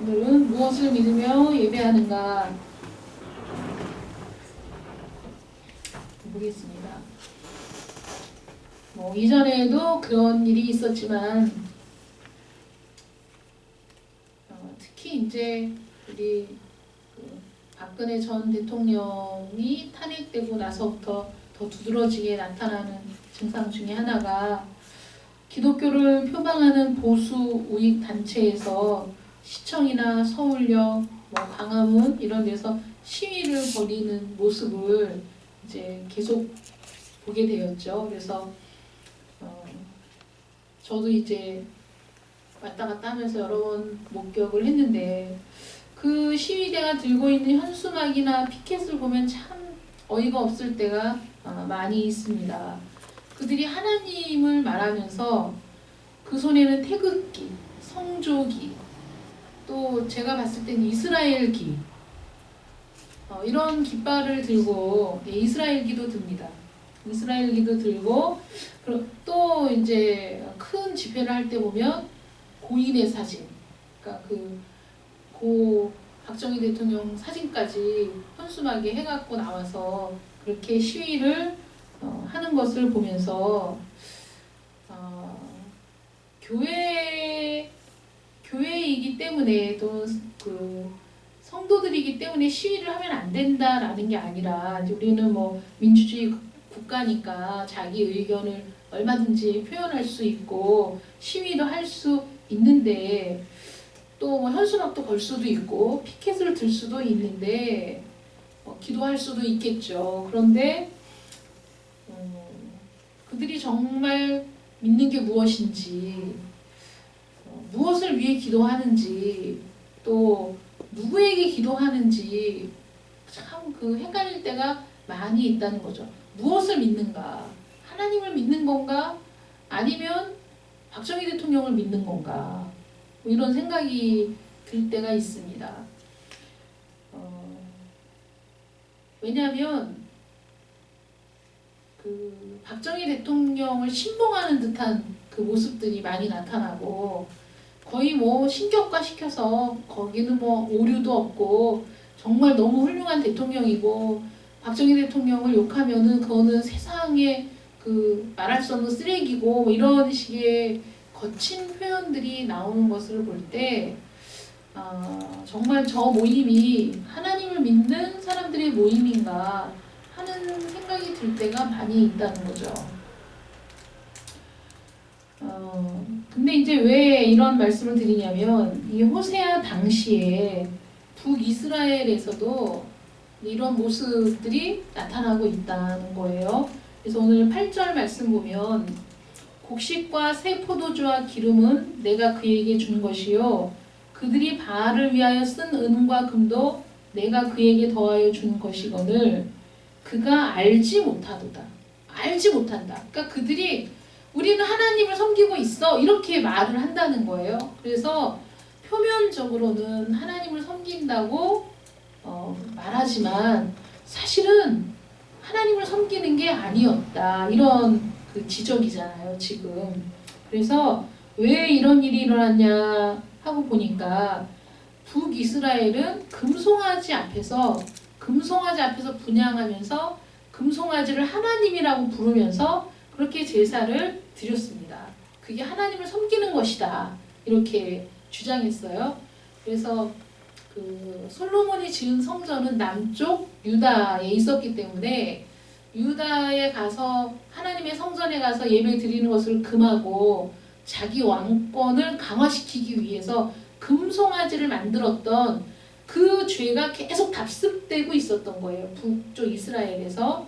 오늘은 무엇을 믿으며 예배하는가 보겠습니다. 이전에도 그런 일이 있었지만 특히 이제 우리 박근혜 전 대통령이 탄핵되고 나서부터 더 두드러지게 나타나는 증상 중에 하나가 기독교를 표방하는 보수 우익 단체에서 시청이나 서울역, 광화문 이런 데서 시위를 벌이는 모습을 이제 계속 보게 되었죠. 그래서 저도 이제 왔다 갔다 하면서 여러 번 목격을 했는데 그 시위대가 들고 있는 현수막이나 피켓을 보면 참 어이가 없을 때가 많이 있습니다. 그들이 하나님을 말하면서 그 손에는 태극기, 성조기, 또 제가 봤을 때는 이스라엘기 이런 깃발을 들고 이스라엘기도 듭니다. 이스라엘기도 들고 또 이제 큰 집회를 할 때 보면 고인의 사진, 그러니까 고 박정희 대통령 사진까지 현수막에 해갖고 나와서 그렇게 시위를 하는 것을 보면서 교회이기 때문에 또 성도들이기 때문에 시위를 하면 안 된다라는 게 아니라 우리는 민주주의 국가니까 자기 의견을 얼마든지 표현할 수 있고 시위도 할 수 있는데 또 현수막도 걸 수도 있고 피켓을 들 수도 있는데 기도할 수도 있겠죠. 그런데 그들이 정말 믿는 게 무엇인지, 무엇을 위해 기도하는지, 또 누구에게 기도하는지 참 헷갈릴 때가 많이 있다는 거죠. 무엇을 믿는가? 하나님을 믿는 건가? 아니면 박정희 대통령을 믿는 건가? 이런 생각이 들 때가 있습니다. 왜냐하면 박정희 대통령을 신봉하는 듯한 그 모습들이 많이 나타나고 거의 신격화 시켜서 거기는 오류도 없고 정말 너무 훌륭한 대통령이고 박정희 대통령을 욕하면은 그거는 세상에 말할 수 없는 쓰레기고 이런 식의 거친 표현들이 나오는 것을 볼 때 정말 저 모임이 하나님을 믿는 사람들의 모임인가 하는 생각이 들 때가 많이 있다는 거죠. 근데 이제 왜 이런 말씀을 드리냐면 이 호세아 당시에 북이스라엘에서도 이런 모습들이 나타나고 있다는 거예요. 그래서 오늘 8절 말씀 보면 곡식과 새 포도주와 기름은 내가 그에게 준 것이요 그들이 바알을 위하여 쓴 은과 금도 내가 그에게 더하여 준 것이거늘 그가 알지 못하도다. 알지 못한다. 그러니까 그들이 우리는 하나님을 섬기고 있어 이렇게 말을 한다는 거예요. 그래서 표면적으로는 하나님을 섬긴다고 말하지만 사실은 하나님을 섬기는 게 아니었다. 이런 지적이잖아요, 지금. 그래서 왜 이런 일이 일어났냐 하고 보니까 북이스라엘은 금송아지 앞에서 분향하면서 금송아지를 하나님이라고 부르면서 그렇게 제사를 드렸습니다. 그게 하나님을 섬기는 것이다. 이렇게 주장했어요. 그래서 솔로몬이 지은 성전은 남쪽 유다에 있었기 때문에 유다에 가서 하나님의 성전에 가서 예배 드리는 것을 금하고 자기 왕권을 강화시키기 위해서 금송아지를 만들었던 그 죄가 계속 답습되고 있었던 거예요. 북쪽 이스라엘에서.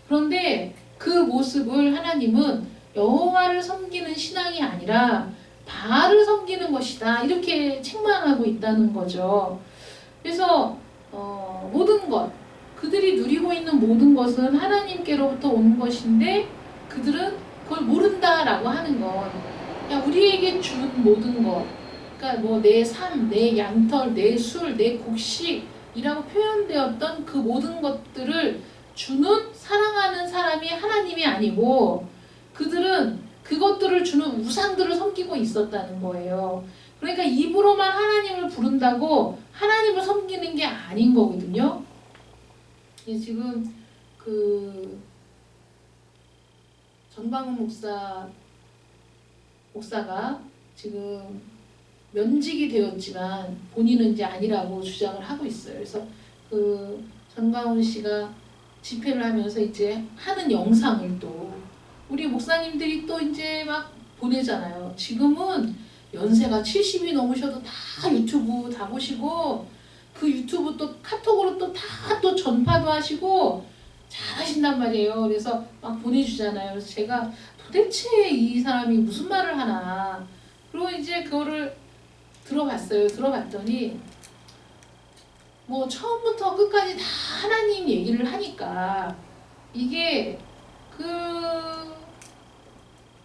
그런데 그 모습을 하나님은 여호와를 섬기는 신앙이 아니라 바알을 섬기는 것이다. 이렇게 책망하고 있다는 거죠. 그래서 모든 것, 그들이 누리고 있는 모든 것은 하나님께로부터 오는 것인데 그들은 그걸 모른다라고 하는 것. 그냥 우리에게 준 모든 것, 그러니까 내 삶, 내 양털, 내 술, 내 곡식이라고 표현되었던 그 모든 것들을 주는 사랑하는 사람이 하나님이 아니고 그들은 그것들을 주는 우상들을 섬기고 있었다는 거예요. 그러니까 입으로만 하나님을 부른다고 하나님을 섬기는 게 아닌 거거든요. 지금 그 전광훈 목사가 지금 면직이 되었지만 본인은 이제 아니라고 주장을 하고 있어요. 그래서 그 전광훈 씨가 집회를 하면서 이제 하는 영상을 또 우리 목사님들이 또 이제 막 보내잖아요. 지금은 연세가 70이 넘으셔도 다 유튜브 다 보시고 그 유튜브 또 카톡으로 또 다 또 전파도 하시고 잘하신단 말이에요. 그래서 막 보내주잖아요. 그래서 제가 도대체 이 사람이 무슨 말을 하나. 그리고 이제 그거를 들어봤어요. 들어봤더니 뭐 처음부터 끝까지 다 하나님 얘기를 하니까 이게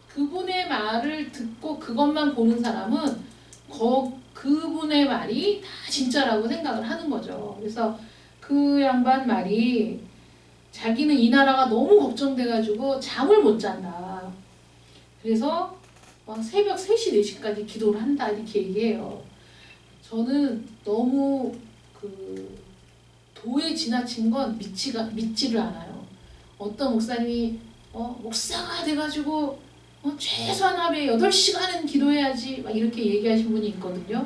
그분의 말을 듣고 그것만 보는 사람은 그분의 말이 다 진짜라고 생각을 하는 거죠. 그래서 그 양반 말이 자기는 이 나라가 너무 걱정돼가지고 잠을 못 잔다. 그래서 새벽 3시, 4시까지 기도를 한다 이렇게 얘기해요. 저는 너무 그 도에 지나친 건 믿지를 않아요. 어떤 목사님이 목사가 돼가지고 최소한 하루에 8시간은 기도해야지 막 이렇게 얘기하신 분이 있거든요.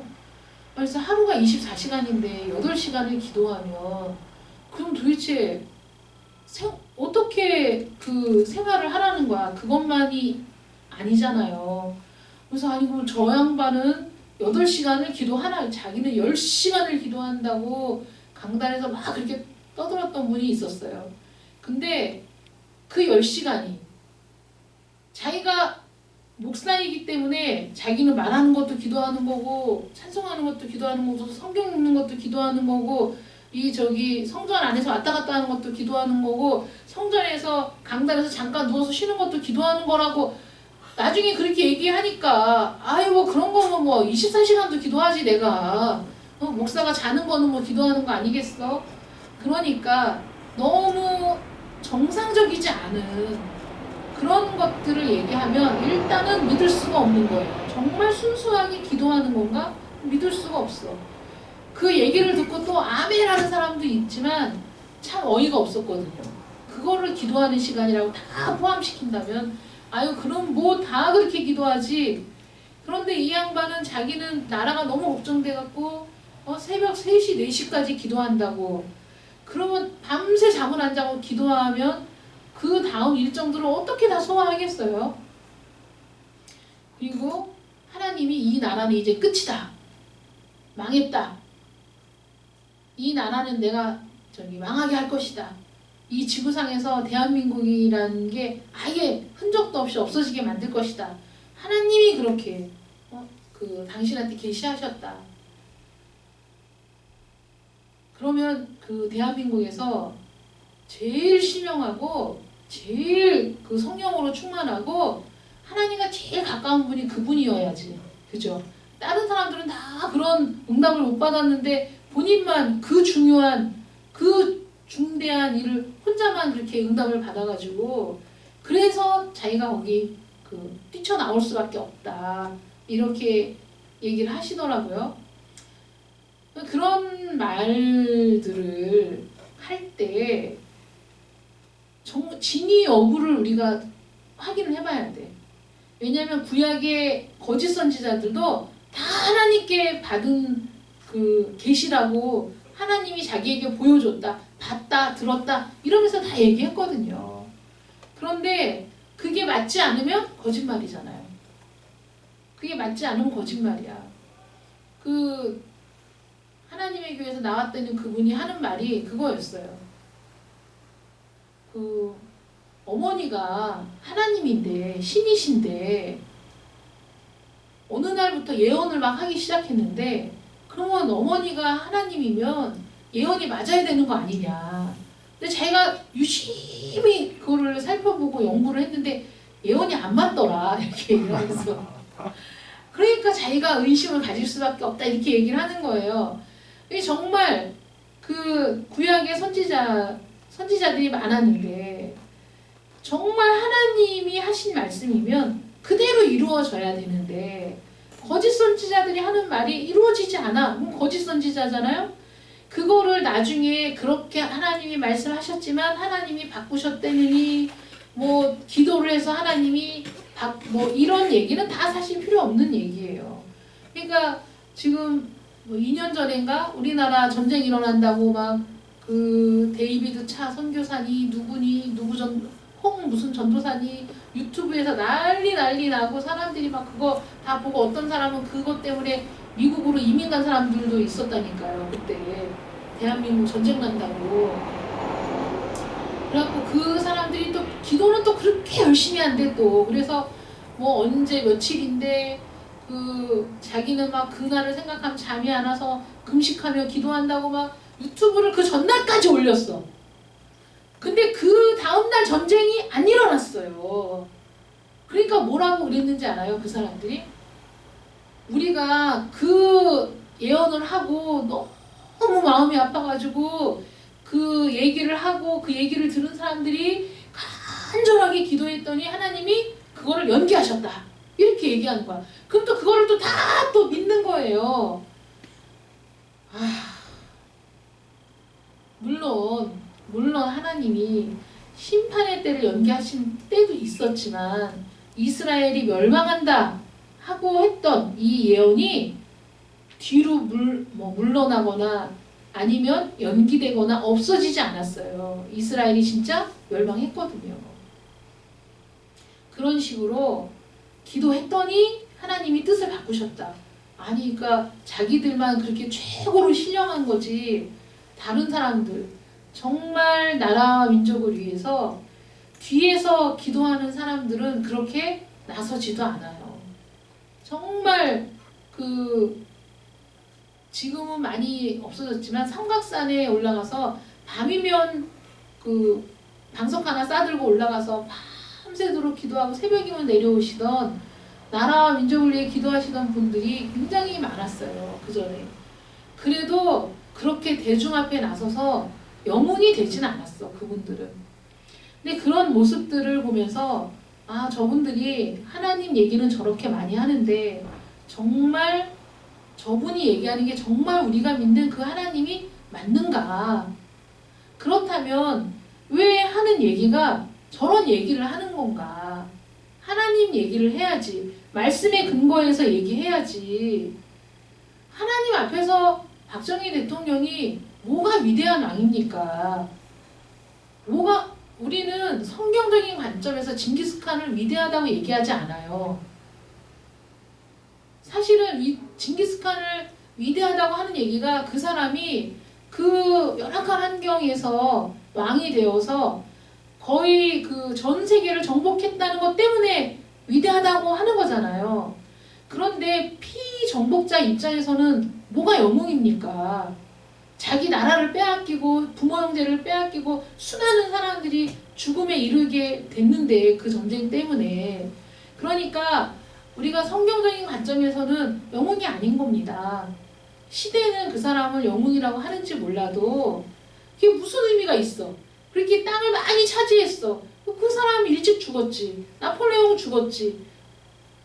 그래서 하루가 24시간인데 8시간을 기도하면 그럼 도대체 어떻게 그 생활을 하라는 거야. 그것만이 아니잖아요. 그래서 아니 그럼 저 양반은 8시간을 기도하나 자기는 10시간을 기도한다고 강단에서 막 그렇게 떠들었던 분이 있었어요. 근데 그 10시간이 자기가 목사이기 때문에 자기는 말하는 것도 기도하는 거고 찬송하는 것도 기도하는 거고 성경 읽는 것도 기도하는 거고 성전 안에서 왔다 갔다 하는 것도 기도하는 거고 성전에서 강단에서 잠깐 누워서 쉬는 것도 기도하는 거라고 나중에 그렇게 얘기하니까 아유 뭐 그런 거면 뭐 24시간도 기도하지 내가 목사가 자는 거는 뭐 기도하는 거 아니겠어? 그러니까 너무 정상적이지 않은 그런 것들을 얘기하면 일단은 믿을 수가 없는 거예요. 정말 순수하게 기도하는 건가? 믿을 수가 없어. 그 얘기를 듣고 또 아멘하는 사람도 있지만 참 어이가 없었거든요. 그거를 기도하는 시간이라고 다 포함시킨다면 아유 그럼 뭐 다 그렇게 기도하지. 그런데 이 양반은 자기는 나라가 너무 걱정돼갖고 새벽 3시, 4시까지 기도한다고. 그러면 밤새 잠을 안 자고 기도하면 그 다음 일정들을 어떻게 다 소화하겠어요? 그리고 하나님이 이 나라는 이제 끝이다. 망했다. 이 나라는 내가 망하게 할 것이다. 이 지구상에서 대한민국이라는 게 아예 흔적도 없이 없어지게 만들 것이다. 하나님이 그렇게 당신한테 계시하셨다. 그러면 그 대한민국에서 제일 신령하고 제일 그 성령으로 충만하고 하나님과 제일 가까운 분이 그분이어야지. 그죠? 다른 사람들은 다 그런 응답을 못 받았는데 본인만 그 중요한 그 중대한 일을 혼자만 그렇게 응답을 받아가지고 그래서 자기가 거기 뛰쳐나올 수밖에 없다. 이렇게 얘기를 하시더라고요. 그런 말들을 할 때 진위 여부를 우리가 확인을 해봐야 돼. 왜냐하면 구약의 거짓 선지자들도 다 하나님께 받은 그 계시라고 하나님이 자기에게 보여줬다, 봤다, 들었다 이러면서 다 얘기했거든요. 그런데 그게 맞지 않으면 거짓말이잖아요. 그게 맞지 않으면 거짓말이야. 하나님의 교회에서 나왔다는 그분이 하는 말이 그거였어요. 어머니가 하나님인데 신이신데 어느 날부터 예언을 막 하기 시작했는데 그러면 어머니가 하나님이면 예언이 맞아야 되는 거 아니냐. 근데 자기가 유심히 그거를 살펴보고 연구를 했는데 예언이 안 맞더라 이렇게 얘기하면서 그러니까 자기가 의심을 가질 수밖에 없다 이렇게 얘기를 하는 거예요. 정말 그 구약의 선지자들이 많았는데 정말 하나님이 하신 말씀이면 그대로 이루어져야 되는데 거짓 선지자들이 하는 말이 이루어지지 않아. 그럼 거짓 선지자잖아요. 그거를 나중에 그렇게 하나님이 말씀하셨지만 하나님이 바꾸셨다느니 뭐 기도를 해서 하나님이 뭐 이런 얘기는 다 사실 필요 없는 얘기예요. 그러니까 지금 뭐 2년 전인가 우리나라 전쟁 일어난다고 막 그 데이비드 차 선교사니 누구니 누구 홍 무슨 전도사니 유튜브에서 난리 나고 사람들이 막 그거 다 보고 어떤 사람은 그것 때문에 미국으로 이민 간 사람들도 있었다니까요. 그때 대한민국 전쟁 난다고. 그래갖고 그 사람들이 또 기도는 또 그렇게 열심히 한대 또. 그래서 뭐 언제 며칠인데 그 자기는 막 그날을 생각하면 잠이 안 와서 금식하며 기도한다고 막 유튜브를 그 전날까지 올렸어. 근데 그 다음날 전쟁이 안 일어났어요. 그러니까 뭐라고 그랬는지 알아요? 그 사람들이? 우리가 그 예언을 하고 너무 마음이 아파가지고 그 얘기를 하고 그 얘기를 들은 사람들이 간절하게 기도했더니 하나님이 그거를 연기하셨다. 이렇게 얘기하는 거야. 그럼 또 그거를 또 다 또 믿는 거예요. 물론 하나님이 심판의 때를 연기하신 때도 있었지만 이스라엘이 멸망한다 하고 했던 이 예언이 뒤로 물러나거나 아니면 연기되거나 없어지지 않았어요. 이스라엘이 진짜 멸망했거든요. 그런 식으로 기도했더니 하나님이 뜻을 바꾸셨다. 아니 그러니까 자기들만 그렇게 최고로 신령한 거지 다른 사람들 정말 나라와 민족을 위해서 뒤에서 기도하는 사람들은 그렇게 나서지도 않아요. 정말 그 지금은 많이 없어졌지만 삼각산에 올라가서 밤이면 그 방석 하나 싸들고 올라가서 밤새도록 기도하고 새벽이면 내려오시던 나라와 민족을 위해 기도하시던 분들이 굉장히 많았어요. 그 전에. 그래도 그렇게 대중 앞에 나서서 영웅이 되진 않았어. 그분들은. 근데 그런 모습들을 보면서 아 저분들이 하나님 얘기는 저렇게 많이 하는데 정말 저분이 얘기하는 게 정말 우리가 믿는 그 하나님이 맞는가? 그렇다면 왜 하는 얘기가 저런 얘기를 하는 건가? 하나님 얘기를 해야지. 말씀에 근거해서 얘기해야지. 하나님 앞에서 박정희 대통령이 뭐가 위대한 왕입니까? 우리는 성경적인 관점에서 징기스칸을 위대하다고 얘기하지 않아요. 사실은 징기스칸을 위대하다고 하는 얘기가 그 사람이 그 열악한 환경에서 왕이 되어서 거의 그 전 세계를 정복했다는 것 때문에 위대하다고 하는 거잖아요. 그런데 피정복자 입장에서는 뭐가 영웅입니까? 자기 나라를 빼앗기고 부모 형제를 빼앗기고 수많은 사람들이 죽음에 이르게 됐는데 그 전쟁 때문에. 그러니까 우리가 성경적인 관점에서는 영웅이 아닌 겁니다. 시대는 그 사람을 영웅이라고 하는지 몰라도 그게 무슨 의미가 있어. 그렇게 땅을 많이 차지했어. 그 사람이 일찍 죽었지. 나폴레옹 죽었지.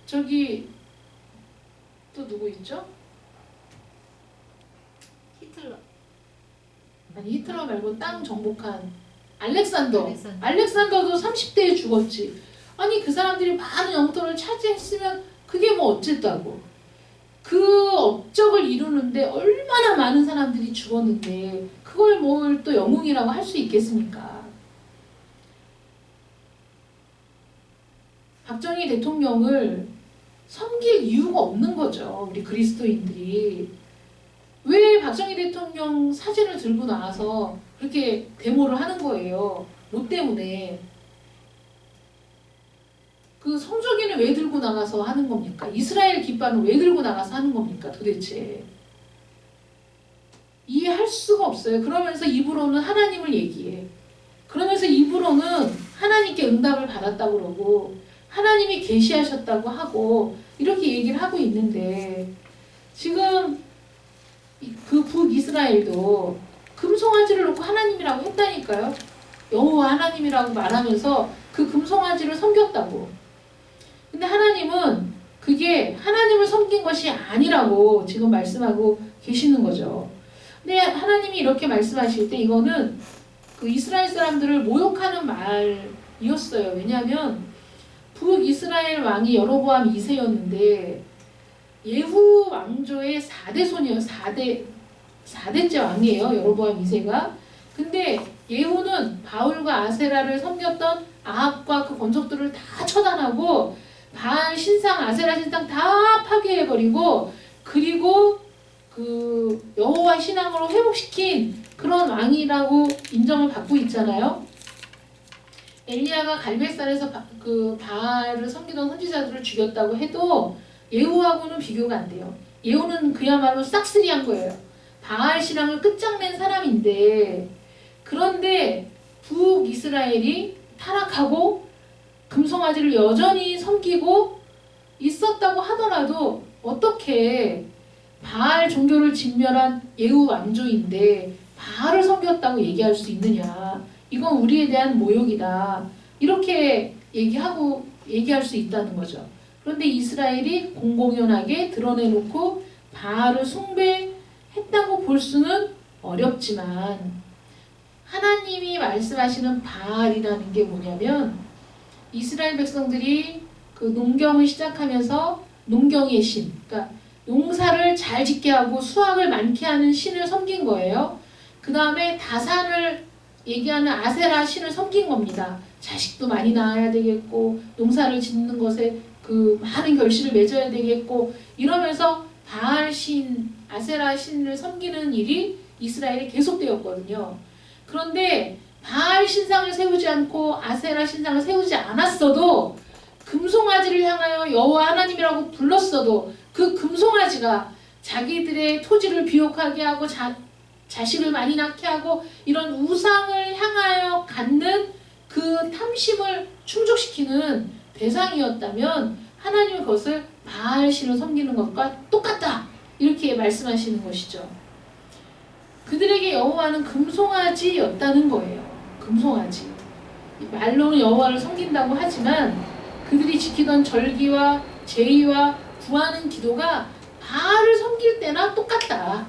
저기 또 누구 있죠? 히틀러. 아니 히틀러 말고 땅 정복한 알렉산더도 30대에 죽었지. 아니 그 사람들이 많은 영토를 차지했으면 그게 뭐 어쨌다고. 그 업적을 이루는데 얼마나 많은 사람들이 죽었는데 그걸 뭘 또 영웅이라고 할 수 있겠습니까? 박정희 대통령을 섬길 이유가 없는 거죠. 우리 그리스도인들이. 왜 박정희 대통령 사진을 들고 나와서 그렇게 데모를 하는 거예요? 뭐 때문에? 그 성조기는 왜 들고 나가서 하는 겁니까? 이스라엘 깃발은 왜 들고 나가서 하는 겁니까? 도대체. 이해할 수가 없어요. 그러면서 입으로는 하나님을 얘기해. 그러면서 입으로는 하나님께 응답을 받았다고 그러고 하나님이 계시하셨다고 하고 이렇게 얘기를 하고 있는데 지금 그 북이스라엘도 금송아지를 놓고 하나님이라고 했다니까요. 여호와 하나님이라고 말하면서 그 금송아지를 섬겼다고. 근데 하나님은 그게 하나님을 섬긴 것이 아니라고 지금 말씀하고 계시는 거죠. 근데 하나님이 이렇게 말씀하실 때 이거는 그 이스라엘 사람들을 모욕하는 말이었어요. 왜냐하면 북이스라엘 왕이 여로보암 2세였는데 예후 왕조의 4대 손이에요. 4대째 왕이에요. 여로보암 2세가. 근데 예후는 바울과 아세라를 섬겼던 아합과 그 권속들을 다 처단하고 바알 신상, 아세라 신상 다 파괴해버리고 그리고 그 여호와 신앙으로 회복시킨 그런 왕이라고 인정을 받고 있잖아요. 엘리야가 갈멜산에서 그 바알을 섬기던 선지자들을 죽였다고 해도 예후하고는 비교가 안 돼요. 예후는 그야말로 싹쓸이한 거예요. 바알 신앙을 끝장낸 사람인데 그런데 북이스라엘이 타락하고 금송아지를 여전히 섬기고 있었다고 하더라도 어떻게 바알 종교를 진멸한 예후 왕조인데 바알을 섬겼다고 얘기할 수 있느냐. 이건 우리에 대한 모욕이다. 이렇게 얘기할 수 있다는 거죠. 그런데 이스라엘이 공공연하게 드러내놓고 바알을 숭배했다고 볼 수는 어렵지만 하나님이 말씀하시는 바알이라는 게 뭐냐면 이스라엘 백성들이 그 농경을 시작하면서 농경의 신, 그러니까 농사를 잘 짓게 하고 수확을 많게 하는 신을 섬긴 거예요. 그 다음에 다산을 얘기하는 아세라 신을 섬긴 겁니다. 자식도 많이 낳아야 되겠고 농사를 짓는 것에 그 많은 결실을 맺어야 되겠고 이러면서 바알 신, 아세라 신을 섬기는 일이 이스라엘에 계속되었거든요. 그런데 바알 신상을 세우지 않고 아세라 신상을 세우지 않았어도 금송아지를 향하여 여호와 하나님이라고 불렀어도 그 금송아지가 자기들의 토지를 비옥하게 하고 자식을 많이 낳게 하고 이런 우상을 향하여 갖는 그 탐심을 충족시키는 대상이었다면 하나님은 그것을 바알 신을 섬기는 것과 똑같다 이렇게 말씀하시는 것이죠. 그들에게 여호와는 금송아지였다는 거예요. 금송아지. 말로는 여호와를 섬긴다고 하지만 그들이 지키던 절기와 제의와 구하는 기도가 바알을 섬길 때나 똑같다.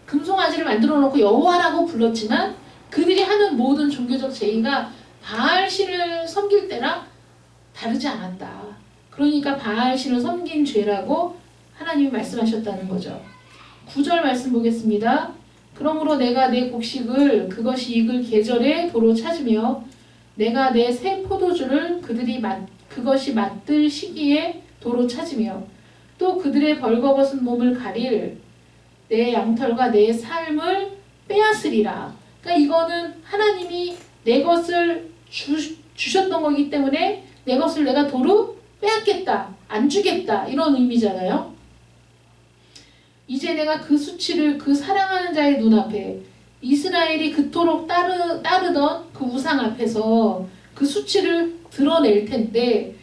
금송아지를 만들어 놓고 여호와라고 불렀지만 그들이 하는 모든 종교적 제의가 바알 신을 섬길 때나 다르지 않았다. 그러니까 바알 신을 섬긴 죄라고 하나님이 말씀하셨다는 거죠. 9절 말씀 보겠습니다. 그러므로 내가 내 곡식을 그것이 익을 계절에 도로 찾으며 내가 내 새 포도주를 그것이 맞들 시기에 도로 찾으며 또 그들의 벌거벗은 몸을 가릴 내 양털과 내 삶을 빼앗으리라. 그러니까 이거는 하나님이 내 것을 주셨던 거기 때문에 내 것을 내가 도로 빼앗겠다, 안 주겠다 이런 의미잖아요. 이제 내가 그 수치를 그 사랑하는 자의 눈앞에 이스라엘이 그토록 따르던 그 우상 앞에서 그 수치를 드러낼 텐데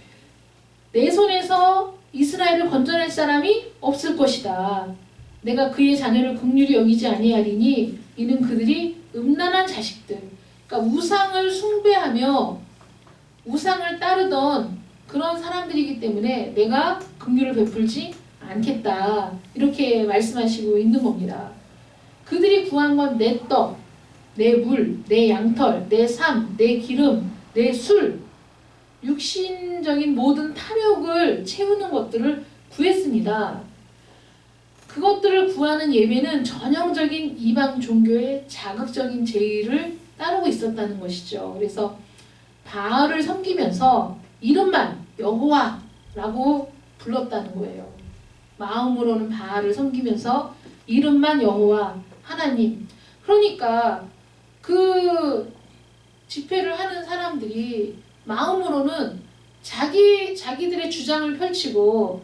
내 손에서 이스라엘을 건져낼 사람이 없을 것이다. 내가 그의 자녀를 긍휼히 여기지 아니하리니 이는 그들이 음란한 자식들. 그러니까 우상을 숭배하며 우상을 따르던 그런 사람들이기 때문에 내가 긍휼을 베풀지 않겠다. 이렇게 말씀하시고 있는 겁니다. 그들이 구한 건 내 떡, 내 물, 내 양털, 내 삶, 내 기름, 내 술, 육신적인 모든 탐욕을 채우는 것들을 구했습니다. 그것들을 구하는 예배는 전형적인 이방 종교의 자극적인 제의를 따르고 있었다는 것이죠. 그래서 바알을 섬기면서 이름만 여호와라고 불렀다는 거예요. 마음으로는 바알을 섬기면서 이름만 여호와 하나님. 그러니까 그 집회를 하는 사람들이 마음으로는 자기들의 주장을 펼치고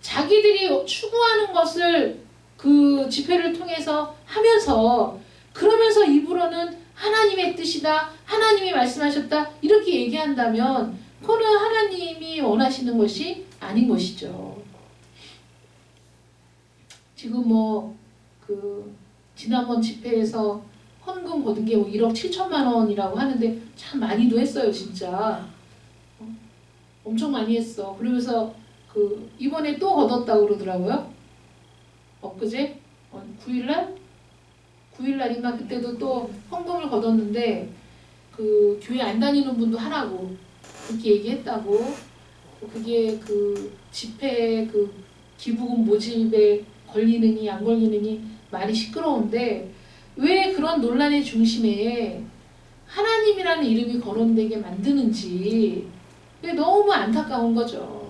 자기들이 추구하는 것을 그 집회를 통해서 하면서 그러면서 입으로는 하나님의 뜻이다, 하나님이 말씀하셨다 이렇게 얘기한다면 그거는 하나님이 원하시는 것이 아닌 것이죠. 지금 그 지난번 집회에서 헌금 거둔 게 1억 7천만 원이라고 하는데 참 많이도 했어요, 진짜. 엄청 많이 했어. 그러면서 그 이번에 또 거뒀다고 그러더라고요. 엊그제 9일날 9일날인가 그때도 또 헌금을 거뒀는데 그 교회 안 다니는 분도 하라고 그렇게 얘기했다고. 그게 그 집회 그 기부금 모집에 걸리느니 안 걸리느니 말이 시끄러운데 왜 그런 논란의 중심에 하나님이라는 이름이 거론되게 만드는지 그게 너무 안타까운 거죠.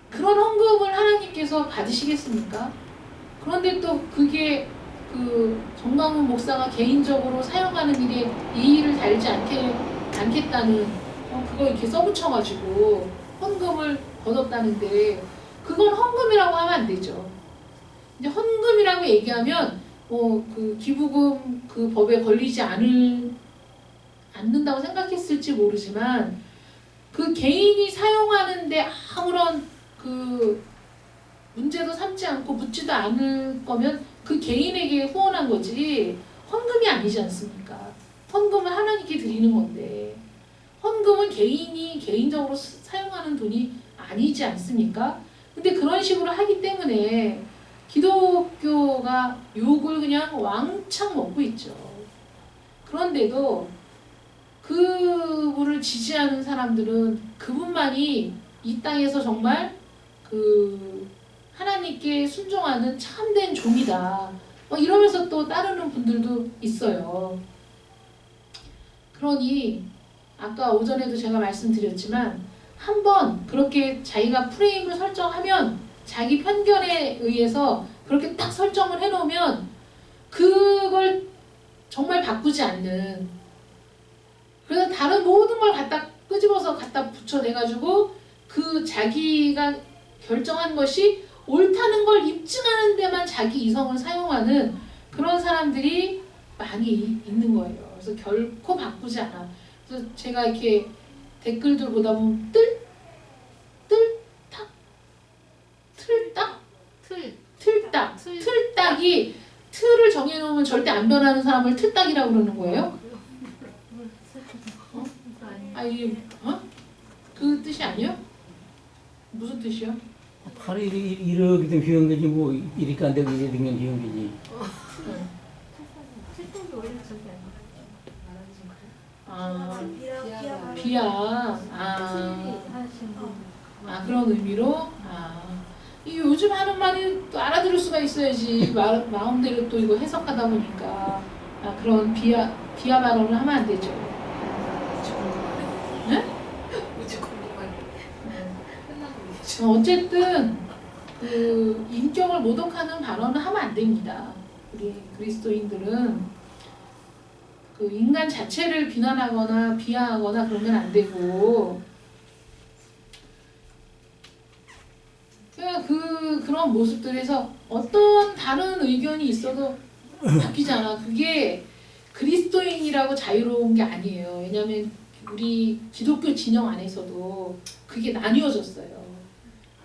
그런 헌금을 하나님께서 받으시겠습니까? 그런데 또 그게 그 정광훈 목사가 개인적으로 사용하는 일에 이의를 달지 않겠다는 그거 이렇게 써붙여가지고 헌금을 거뒀다는데 그건 헌금이라고 하면 안 되죠. 이제 헌금이라고 얘기하면 그 기부금 그 법에 걸리지 않는다고 생각했을지 모르지만 그 개인이 사용하는데 아무런 그 문제도 삼지 않고 묻지도 않을 거면 그 개인에게 후원한 거지 헌금이 아니지 않습니까? 헌금은 하나님께 드리는 건데 헌금은 개인이 개인적으로 사용하는 돈이 아니지 않습니까? 근데 그런 식으로 하기 때문에 기독교가 욕을 그냥 왕창 먹고 있죠. 그런데도 그분을 지지하는 사람들은 그분만이 이 땅에서 정말 그 하나님께 순종하는 참된 종이다. 이러면서 또 따르는 분들도 있어요. 그러니 아까 오전에도 제가 말씀드렸지만 한번 그렇게 자기가 프레임을 설정하면 자기 편견에 의해서 그렇게 딱 설정을 해놓으면 그걸 정말 바꾸지 않는 그래서 다른 모든 걸 갖다 끄집어서 갖다 붙여내가지고 그 자기가 결정한 것이 옳다는 걸 입증하는 데만 자기 이성을 사용하는 그런 사람들이 많이 있는 거예요. 그래서 결코 바꾸지 않아. 그래서 제가 이렇게 댓글들 보다 보면 틀딱이 틀을 정해놓으면 절대 안 변하는 사람을 틀딱이라고 그러는 거예요? 그 뜻이 아니에요? 무슨 뜻이요? 바로 이렇게 된 비용이지 뭐 이렇게 안 되고 이렇게 된 비용이지. 비야. 그런 의미로. 이 요즘 하는 말이 또 알아들을 수가 있어야지. 마음대로 또 이거 해석하다 보니까 그런 비하 발언을 하면 안 되죠. 네? 어쨌든 그 인격을 모독하는 발언을 하면 안 됩니다. 우리 그리스도인들은 그 인간 자체를 비난하거나 비하하거나 그러면 안 되고 그런 모습들에서 어떤 다른 의견이 있어도 바뀌지 않아. 그게 그리스도인이라고 자유로운 게 아니에요. 왜냐하면 우리 기독교 진영 안에서도 그게 나뉘어졌어요.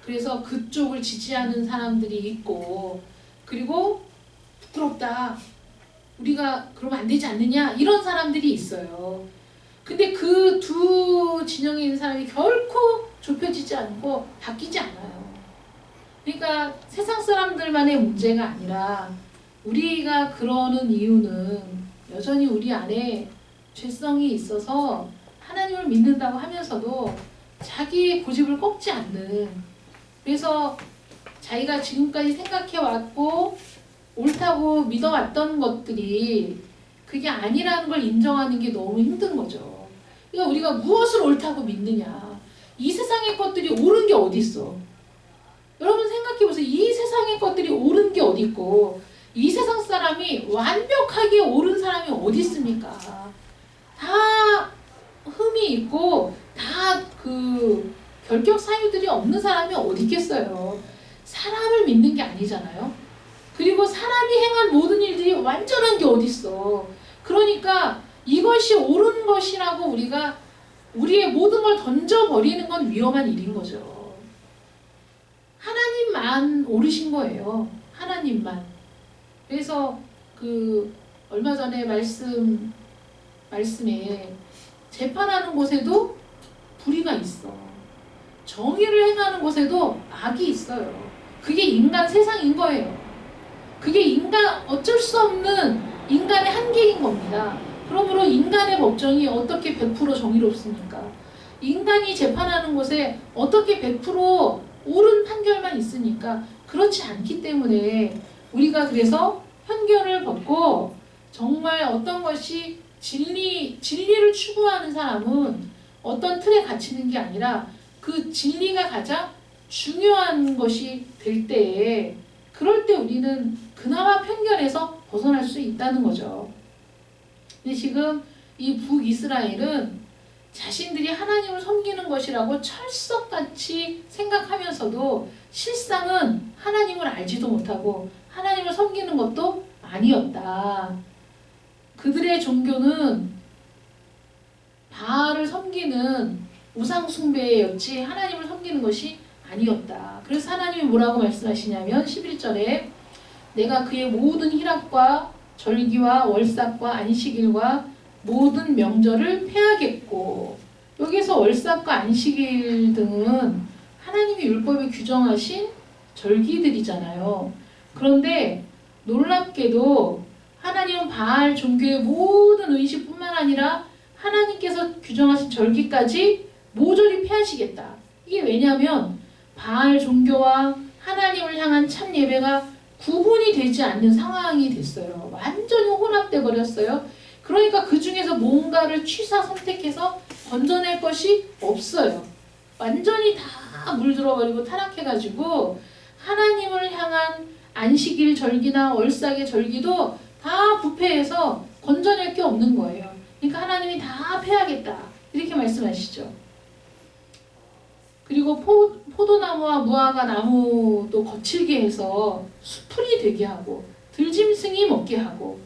그래서 그쪽을 지지하는 사람들이 있고 그리고 부끄럽다. 우리가 그러면 안 되지 않느냐 이런 사람들이 있어요. 근데 그 두 진영에 있는 사람이 결코 좁혀지지 않고 바뀌지 않아요. 그러니까 세상 사람들만의 문제가 아니라 우리가 그러는 이유는 여전히 우리 안에 죄성이 있어서 하나님을 믿는다고 하면서도 자기의 고집을 꺾지 않는 그래서 자기가 지금까지 생각해왔고 옳다고 믿어왔던 것들이 그게 아니라는 걸 인정하는 게 너무 힘든 거죠. 그러니까 우리가 무엇을 옳다고 믿느냐. 이 세상의 것들이 옳은 게 어디 있어. 여러분 생각해보세요. 이 세상의 것들이 옳은 게 어디 있고 이 세상 사람이 완벽하게 옳은 사람이 어디 있습니까? 다 흠이 있고 다 그 결격 사유들이 없는 사람이 어디 있겠어요. 사람을 믿는 게 아니잖아요. 그리고 사람이 행한 모든 일들이 완전한 게 어디 있어. 그러니까 이것이 옳은 것이라고 우리가 우리의 모든 걸 던져버리는 건 위험한 일인 거죠. 하나님만 옳으신 거예요. 하나님만. 그래서 그 얼마 전에 말씀에 재판하는 곳에도 불의가 있어. 정의를 행하는 곳에도 악이 있어요. 그게 인간 세상인 거예요. 그게 인간 어쩔 수 없는 인간의 한계인 겁니다. 그러므로 인간의 법정이 어떻게 100% 정의롭습니까? 인간이 재판하는 곳에 어떻게 100% 옳은 판결만 있습니까? 그렇지 않기 때문에 우리가 그래서 편견을 벗고 정말 어떤 것이 진리를 추구하는 사람은 어떤 틀에 갇히는 게 아니라 그 진리가 가장 중요한 것이 될 때에 그럴 때 우리는 그나마 편견에서 벗어날 수 있다는 거죠. 근데 지금 이 북이스라엘은 자신들이 하나님을 섬기는 것이라고 철석같이 생각하면서도 실상은 하나님을 알지도 못하고 하나님을 섬기는 것도 아니었다. 그들의 종교는 바알을 섬기는 우상 숭배였지 하나님을 섬기는 것이 아니었다. 그래서 하나님이 뭐라고 말씀하시냐면 11절에 내가 그의 모든 희락과 절기와 월삭과 안식일과 모든 명절을 폐하겠고, 여기서 월삭과 안식일 등은 하나님이 율법에 규정하신 절기들이잖아요. 그런데 놀랍게도 하나님은 바알 종교의 모든 의식뿐만 아니라 하나님께서 규정하신 절기까지 모조리 폐하시겠다. 이게 왜냐하면 바알 종교와 하나님을 향한 참 예배가 구분이 되지 않는 상황이 됐어요. 완전히 혼합돼 버렸어요. 그러니까 그 중에서 뭔가를 취사 선택해서 건져낼 것이 없어요. 완전히 다 물들어버리고 타락해가지고 하나님을 향한 안식일 절기나 월삭의 절기도 다 부패해서 건져낼 게 없는 거예요. 그러니까 하나님이 다 패하겠다 이렇게 말씀하시죠. 그리고 포도나무와 무화과 나무도 거칠게 해서 수풀이 되게 하고 들짐승이 먹게 하고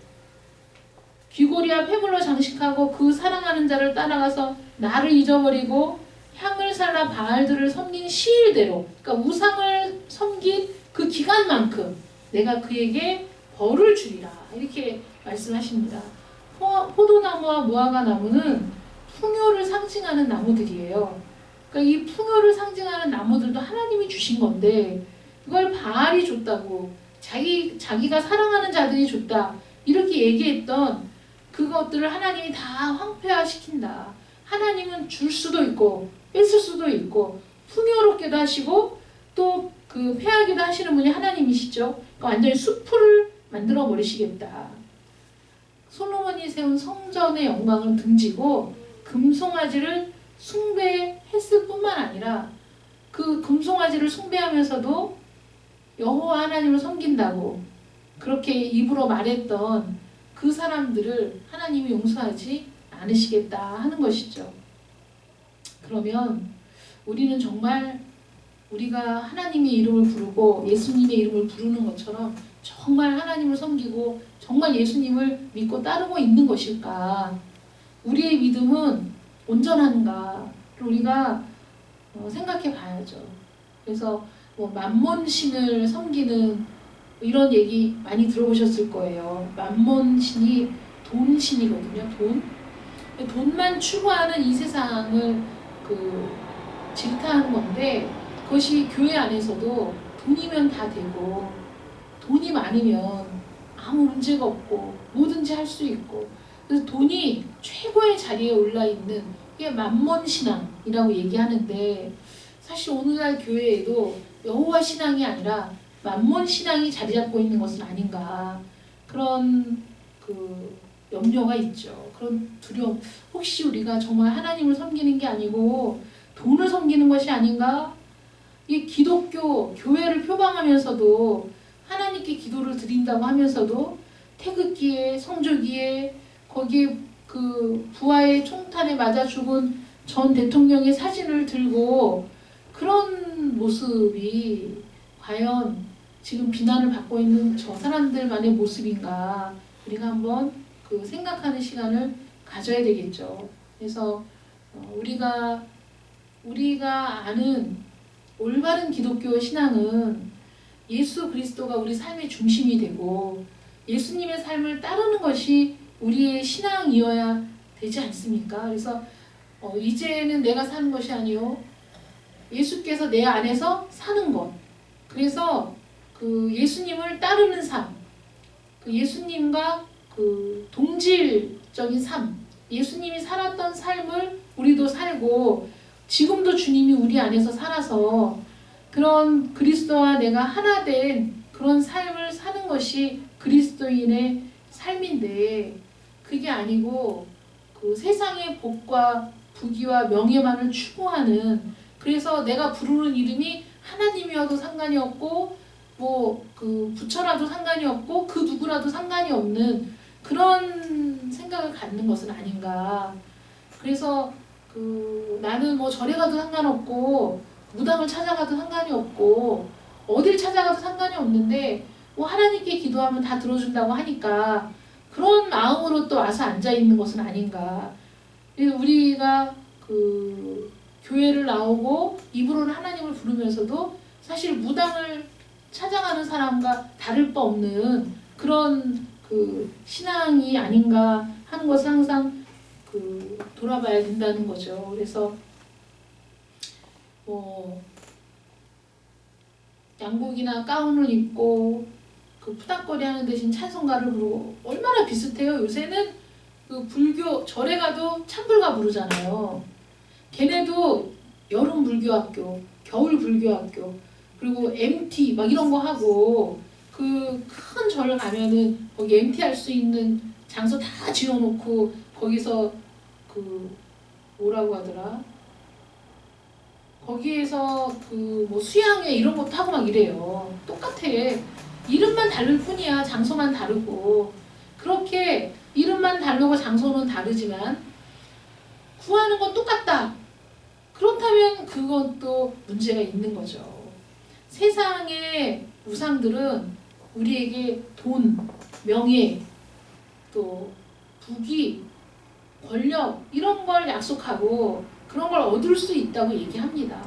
귀고리와 폐물로 장식하고 그 사랑하는 자를 따라가서 나를 잊어버리고 향을 살라 바알들을 섬긴 시일대로, 그러니까 우상을 섬긴 그 기간만큼 내가 그에게 벌을 주리라 이렇게 말씀하십니다. 포도나무와 무화과 나무는 풍요를 상징하는 나무들이에요. 그러니까 이 풍요를 상징하는 나무들도 하나님이 주신 건데 그걸 바알이 줬다고 자기가 사랑하는 자들이 줬다 이렇게 얘기했던 그것들을 하나님이 다 황폐화시킨다. 하나님은 줄 수도 있고 뺏을 수도 있고 풍요롭게도 하시고 또 그 폐하기도 하시는 분이 하나님이시죠. 그러니까 완전히 숲을 만들어 버리시겠다. 솔로몬이 세운 성전의 영광을 등지고 금송아지를 숭배했을 뿐만 아니라 그 금송아지를 숭배하면서도 여호와 하나님을 섬긴다고 그렇게 입으로 말했던 그 사람들을 하나님이 용서하지 않으시겠다 하는 것이죠. 그러면 우리는 정말 우리가 하나님의 이름을 부르고 예수님의 이름을 부르는 것처럼 정말 하나님을 섬기고 정말 예수님을 믿고 따르고 있는 것일까? 우리의 믿음은 온전한가? 우리가 생각해 봐야죠. 그래서 뭐 만몬신을 섬기는 이런 얘기 많이 들어보셨을 거예요. 만몬신이 돈신이거든요. 돈만 추구하는 이 세상을 질타하는 건데 그것이 교회 안에서도 돈이면 다 되고 돈이 많으면 아무 문제가 없고 뭐든지 할 수 있고 그래서 돈이 최고의 자리에 올라있는 게 만몬신앙이라고 얘기하는데 사실 오늘날 교회에도 여호와 신앙이 아니라 만몬 신앙이 자리 잡고 있는 것은 아닌가 그런 염려가 있죠. 그런 두려움. 혹시 우리가 정말 하나님을 섬기는 게 아니고 돈을 섬기는 것이 아닌가? 이 기독교 교회를 표방하면서도 하나님께 기도를 드린다고 하면서도 태극기에 성조기에 거기에 그 부하의 총탄에 맞아 죽은 전 대통령의 사진을 들고 그런 모습이 과연 지금 비난을 받고 있는 저 사람들만의 모습인가 우리가 한번 생각하는 시간을 가져야 되겠죠. 그래서 우리가 아는 올바른 기독교 신앙은 예수 그리스도가 우리 삶의 중심이 되고 예수님의 삶을 따르는 것이 우리의 신앙이어야 되지 않습니까? 그래서 이제는 내가 사는 것이 아니요 예수께서 내 안에서 사는 것. 그래서 그 예수님을 따르는 삶, 그 예수님과 그 동질적인 삶, 예수님이 살았던 삶을 우리도 살고 지금도 주님이 우리 안에서 살아서 그런 그리스도와 내가 하나 된 그런 삶을 사는 것이 그리스도인의 삶인데, 그게 아니고 그 세상의 복과 부귀와 명예만을 추구하는, 그래서 내가 부르는 이름이 하나님이어도 상관이 없고 뭐 그 부처라도 상관이 없고 그 누구라도 상관이 없는 그런 생각을 갖는 것은 아닌가. 그래서 그 나는 뭐 절에 가도 상관없고 무당을 찾아가도 상관이 없고 어딜 찾아가도 상관이 없는데 뭐 하나님께 기도하면 다 들어준다고 하니까 그런 마음으로 또 와서 앉아 있는 것은 아닌가. 우리가 그 교회를 나오고 입으로는 하나님을 부르면서도 사실 무당을 찾아가는 사람과 다를 바 없는 그런 그 신앙이 아닌가 하는 것을 항상 그 돌아봐야 된다는 거죠. 그래서 뭐 양복이나 가운을 입고 그 푸닥거리 하는 대신 찬송가를 부르고 얼마나 비슷해요. 요새는 그 불교 절에 가도 찬불가 부르잖아요. 걔네도 여름 불교학교, 겨울 불교학교, 그리고 MT 막 이런 거 하고 그 큰 절 가면은 거기 MT 할 수 있는 장소 다 지어놓고 거기서 그 뭐라고 하더라? 거기에서 그 뭐 수양회 이런 것도 하고 막 이래요. 똑같아. 이름만 다를 뿐이야. 장소만 다르고. 그렇게 이름만 다르고 장소는 다르지만 구하는 건 똑같다. 그렇다면 그것도 문제가 있는 거죠. 세상의 우상들은 우리에게 돈, 명예, 또 부귀, 권력 이런 걸 약속하고 그런 걸 얻을 수 있다고 얘기합니다.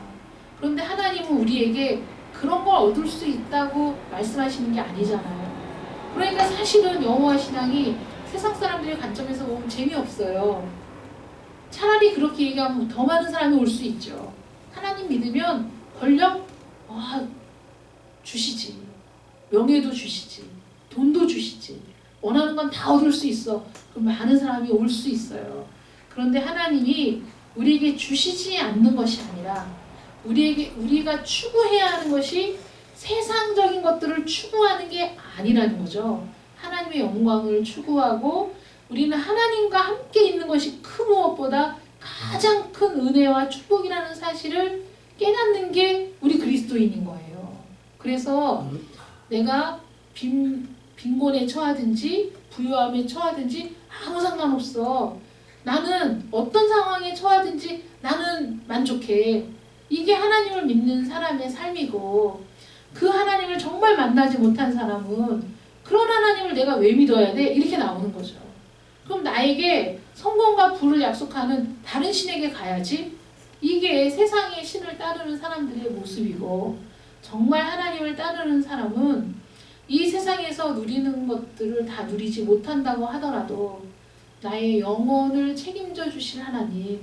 그런데 하나님은 우리에게 그런 걸 얻을 수 있다고 말씀하시는 게 아니잖아요. 그러니까 사실은 여호와 신앙이 세상 사람들의 관점에서 보면 재미없어요. 차라리 그렇게 얘기하면 더 많은 사람이 올 수 있죠. 하나님 믿으면 권력 주시지. 명예도 주시지. 돈도 주시지. 원하는 건 다 얻을 수 있어. 그럼 많은 사람이 올 수 있어요. 그런데 하나님이 우리에게 주시지 않는 것이 아니라 우리가 추구해야 하는 것이 세상적인 것들을 추구하는 게 아니라는 거죠. 하나님의 영광을 추구하고 우리는 하나님과 함께 있는 것이 그 무엇보다 가장 큰 은혜와 축복이라는 사실을 깨닫는 게 우리 그리스도인인 거예요. 그래서 내가 빈곤에 처하든지 부유함에 처하든지 아무 상관없어. 나는 어떤 상황에 처하든지 나는 만족해. 이게 하나님을 믿는 사람의 삶이고, 그 하나님을 정말 만나지 못한 사람은 그런 하나님을 내가 왜 믿어야 돼? 이렇게 나오는 거죠. 그럼 나에게 성공과 부를 약속하는 다른 신에게 가야지. 이게 세상의 신을 따르는 사람들의 모습이고, 정말 하나님을 따르는 사람은 이 세상에서 누리는 것들을 다 누리지 못한다고 하더라도 나의 영혼을 책임져 주실 하나님,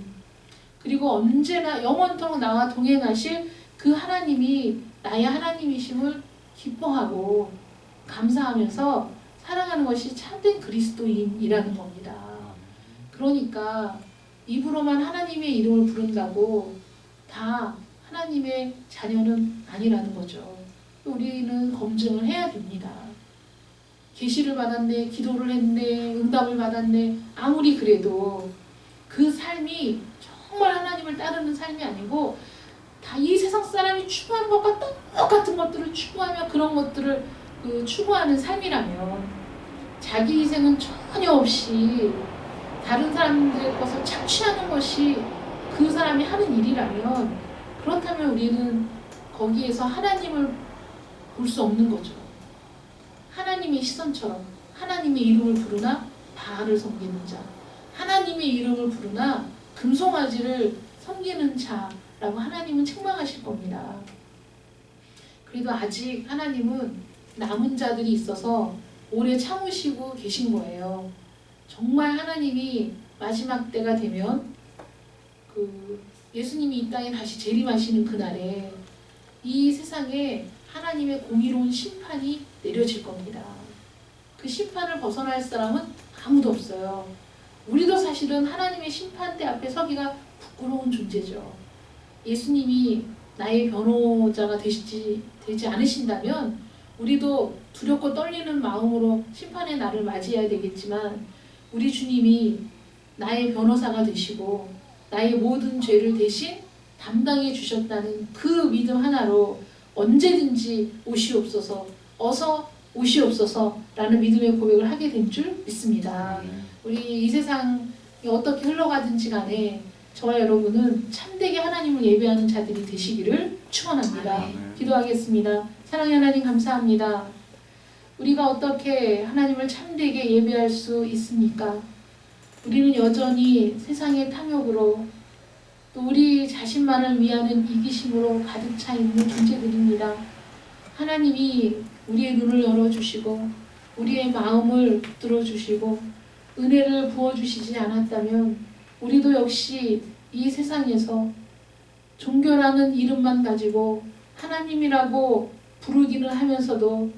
그리고 언제나 영원토록 나와 동행하실 그 하나님이 나의 하나님이심을 기뻐하고 감사하면서 살아가는 것이 참된 그리스도인이라는 겁니다. 그러니까 입으로만 하나님의 이름을 부른다고 다 하나님의 자녀는 아니라는 거죠. 우리는 검증을 해야 됩니다. 계시를 받았네, 기도를 했네, 응답을 받았네. 아무리 그래도 그 삶이 정말 하나님을 따르는 삶이 아니고 다 이 세상 사람이 추구하는 것과 똑같은 것들을 추구하며 그런 것들을 추구하는 삶이라면, 자기 희생은 전혀 없이 다른 사람들의 것을 착취하는 것이 그 사람이 하는 일이라면, 그렇다면 우리는 거기에서 하나님을 볼 수 없는 거죠. 하나님의 시선처럼 하나님의 이름을 부르나 바알을 섬기는 자, 하나님의 이름을 부르나 금송아지를 섬기는 자라고 하나님은 책망하실 겁니다. 그래도 아직 하나님은 남은 자들이 있어서 오래 참으시고 계신 거예요. 정말 하나님이 마지막 때가 되면 그 예수님이 이 땅에 다시 재림하시는 그날에 이 세상에 하나님의 공의로운 심판이 내려질 겁니다. 그 심판을 벗어날 사람은 아무도 없어요. 우리도 사실은 하나님의 심판대 앞에 서기가 부끄러운 존재죠. 예수님이 나의 변호자가 되지 않으신다면 우리도 두렵고 떨리는 마음으로 심판의 날을 맞이해야 되겠지만 우리 주님이 나의 변호사가 되시고 나의 모든 죄를 대신 담당해 주셨다는 그 믿음 하나로 언제든지 오시옵소서, 어서 오시옵소서라는 믿음의 고백을 하게 된 줄 믿습니다. 우리 이 세상이 어떻게 흘러가든지 간에 저와 여러분은 참되게 하나님을 예배하는 자들이 되시기를 축원합니다. 기도하겠습니다. 사랑의 하나님 감사합니다. 우리가 어떻게 하나님을 참되게 예배할 수 있습니까? 우리는 여전히 세상의 탐욕으로 또 우리 자신만을 위하는 이기심으로 가득 차 있는 존재들입니다. 하나님이 우리의 눈을 열어주시고 우리의 마음을 들어주시고 은혜를 부어주시지 않았다면 우리도 역시 이 세상에서 종교라는 이름만 가지고 하나님이라고 부르기는 하면서도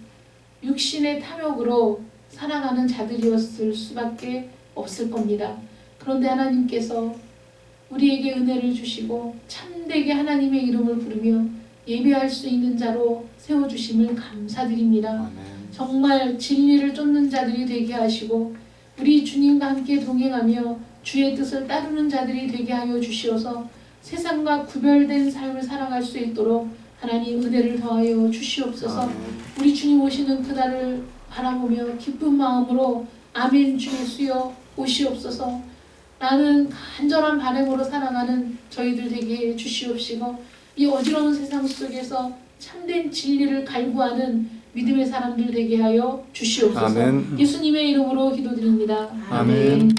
육신의 탐욕으로 살아가는 자들이었을 수밖에 없을 겁니다. 그런데 하나님께서 우리에게 은혜를 주시고 참되게 하나님의 이름을 부르며 예배할 수 있는 자로 세워주심을 감사드립니다. 정말 진리를 쫓는 자들이 되게 하시고 우리 주님과 함께 동행하며 주의 뜻을 따르는 자들이 되게 하여 주시어서 세상과 구별된 삶을 살아갈 수 있도록 하나님 은혜를 더하여 주시옵소서. 우리 주님 오시는 그날을 바라보며 기쁜 마음으로 아멘 주 예수여 오시옵소서. 나는 간절한 바람으로 살아가는 저희들 되게 해 주시옵시고 이 어지러운 세상 속에서 참된 진리를 갈구하는 믿음의 사람들 되게 하여 주시옵소서. 아멘. 예수님의 이름으로 기도드립니다. 아멘.